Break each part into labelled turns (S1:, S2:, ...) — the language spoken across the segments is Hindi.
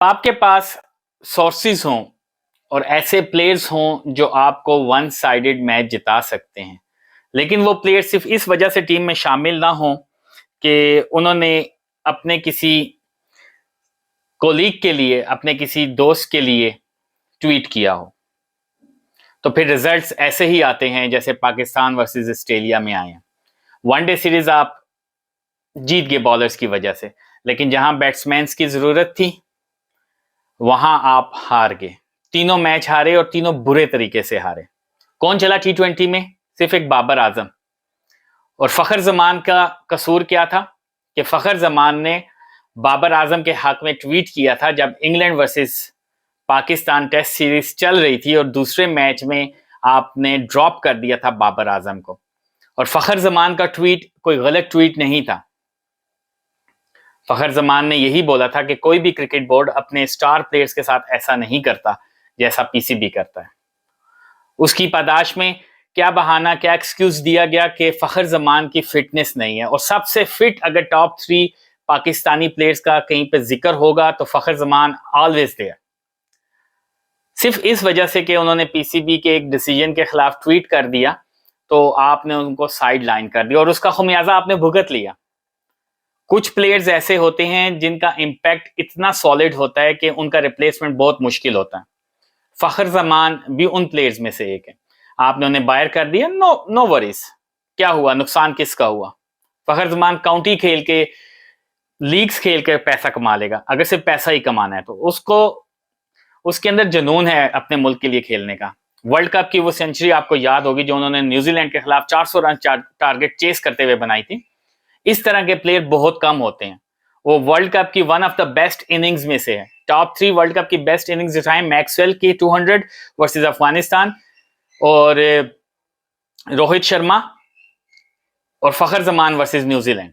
S1: आपके पास सोर्सेज हों और ऐसे प्लेयर्स हों जो आपको वन साइडेड मैच जिता सकते हैं, लेकिन वो प्लेयर सिर्फ इस वजह से टीम में शामिल ना हों कि उन्होंने अपने किसी कोलीग के लिए, अपने किसी दोस्त के लिए ट्वीट किया हो, तो फिर रिजल्ट्स ऐसे ही आते हैं जैसे पाकिस्तान वर्सेस ऑस्ट्रेलिया में आए हैं। वनडे सीरीज आप जीत गए बॉलर्स की वजह से, लेकिन जहां बैट्समैन की जरूरत थी वहां आप हार गए। तीनों मैच हारे और तीनों बुरे तरीके से हारे। कौन चला T20 में? सिर्फ एक बाबर आजम। और फखर जमान का कसूर क्या था कि फखर जमान ने बाबर आजम के हक में ट्वीट किया था जब England versus Pakistan test series चल रही थी और दूसरे मैच में आपने ड्रॉप कर दिया था बाबर आजम को। और फखर जमान का ट्वीट कोई गलत ट्वीट नहीं था। फखर जमान ने यही बोला था कि कोई भी क्रिकेट बोर्ड अपने स्टार प्लेयर्स के साथ ऐसा नहीं करता जैसा पीसीबी करता है। उसकी पादाश में क्या बहाना, क्या एक्सक्यूज दिया गया कि फखर जमान की फिटनेस नहीं है। और सबसे फिट अगर टॉप 3 पाकिस्तानी प्लेयर्स का कहीं पे जिक्र होगा तो फखर जमान ऑलवेज देयर। सिर्फ इस वजह से कि उन्होंने पीसीबी के एक डिसीजन के खिलाफ ट्वीट कर दिया तो आपने उनको साइड लाइन कर दिया और उसका खुमियाजा आपने भुगत लिया। कुछ प्लेयर्स ऐसे होते हैं जिनका इंपैक्ट इतना सॉलिड होता है कि उनका रिप्लेसमेंट बहुत मुश्किल होता है। फखर जमान भी उन प्लेयर्स में से एक है। आपने उन्हें बायर कर दिया, नो वरीज। क्या हुआ? नुकसान किसका हुआ? फखर जमान काउंटी खेल के, लीग्स खेल के पैसा कमा लेगा अगर सिर्फ पैसा ही कमाना है तो। उसके अंदर जुनून है अपने मुल्क के लिए खेलने का। वर्ल्ड कप की वो सेंचुरी आपको याद होगी जो उन्होंने न्यूजीलैंड के खिलाफ 400 रन टारगेट चेस करते हुए बनाई थी। इस तरह के प्लेयर बहुत कम होते हैं। वो वर्ल्ड कप की one of the best innings में से है। टॉप 3 वर्ल्ड कप की बेस्ट इनिंग्स दिखाएं, मैक्सवेल की 200 वर्सेस अफगानिस्तान और रोहित शर्मा और फखर जमान वर्सेस न्यूजीलैंड।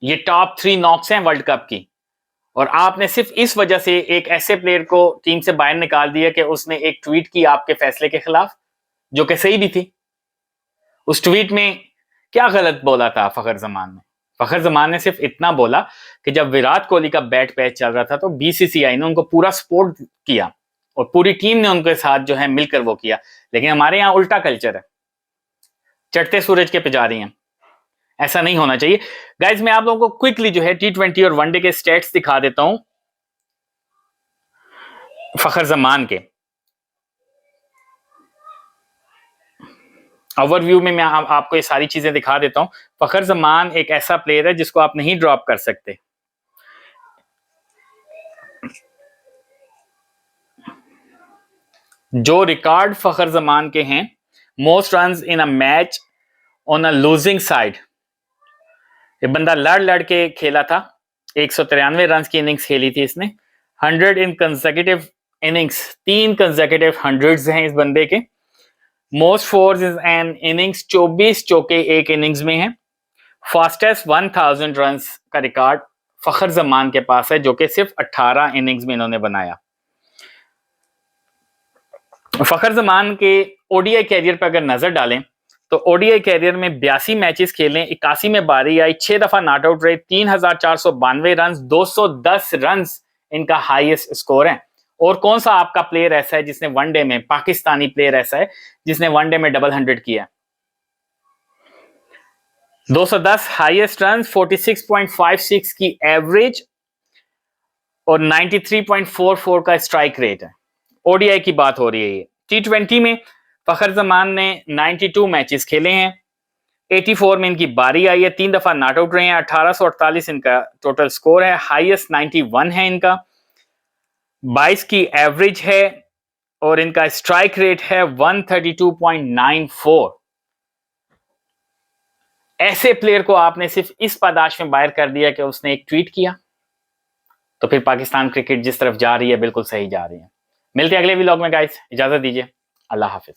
S1: ये टॉप 3 नॉक्स हैं वर्ल्ड कप की। और आपने सिर्फ इस वजह से एक ऐसे प्लेयर को टीम से बाहर निकाल दिया कि उसने एक ट्वीट की आपके फैसले के खिलाफ, जो कि सही भी थी। उस ट्वीट में क्या गलत बोला था फखर जमान ने? फखर जमान ने सिर्फ इतना बोला कि जब विराट कोहली का बैट पैच चल रहा था तो बीसीसीआई ने उनको पूरा सपोर्ट किया और पूरी टीम ने उनके साथ जो है मिलकर वो किया। लेकिन हमारे यहाँ उल्टा कल्चर है, चढ़ते सूरज के पुजारी हैं। ऐसा नहीं होना चाहिए। गाइज मैं आप लोगों को क्विकली जो है T20 और वनडे के स्टेट्स दिखा देता हूं फखर जमान के। ओवरव्यू में मैं आपको ये सारी चीजें दिखा देता हूं। फखर जमान एक ऐसा प्लेयर है जिसको आप नहीं ड्रॉप कर सकते। जो रिकॉर्ड फखर जमान के हैं, most runs in a match on a losing side. ये बंदा लड़ लड़ के खेला था। 193 रन की इनिंग्स खेली थी इसने। 100 इन कंसेक्यूटिव इनिंग्स, 3 कंसेक्यूटिव 100s हैं इस बंदे के। Most force is an innings, 24 चौके एक इनिंग्स में है। फास्टेस्ट 1000 रन का रिकॉर्ड फखर जमान के पास है, जो कि सिर्फ 18 इनिंग्स में इन्होंने बनाया। फखर जमान के ओडीआई कैरियर पर अगर नजर डालें तो ओडीआई कैरियर में 82 मैचेस खेले, 81 में बारी आई, 6 दफा नॉट आउट रहे, 3492 रन, 210 रन इनका हाईएस्ट स्कोर है। और कौन सा आपका प्लेयर ऐसा है जिसने वनडे में, पाकिस्तानी प्लेयर ऐसा है जिसने वनडे में डबल 100 किया? 210 हाईएस्ट रन, 46.56 की एवरेज और 93.44 का स्ट्राइक रेट है। ओडीआई की बात हो रही है ये। T20 में फखर जमान ने 92 मैचेस खेले हैं, 84 में इनकी बारी आई है, 3 दफा नॉट आउट रहे हैं, 1848 इनका टोटल स्कोर है, हाईएस्ट 91 है इनका, 22 की एवरेज है और इनका स्ट्राइक रेट है 132.94। ऐसे प्लेयर को आपने सिर्फ इस पादाश में बाहर कर दिया कि उसने एक ट्वीट किया, तो फिर पाकिस्तान क्रिकेट जिस तरफ जा रही है बिल्कुल सही जा रही है। मिलते हैं अगले व्लॉग में गाइस, इजाजत दीजिए, अल्लाह हाफिज।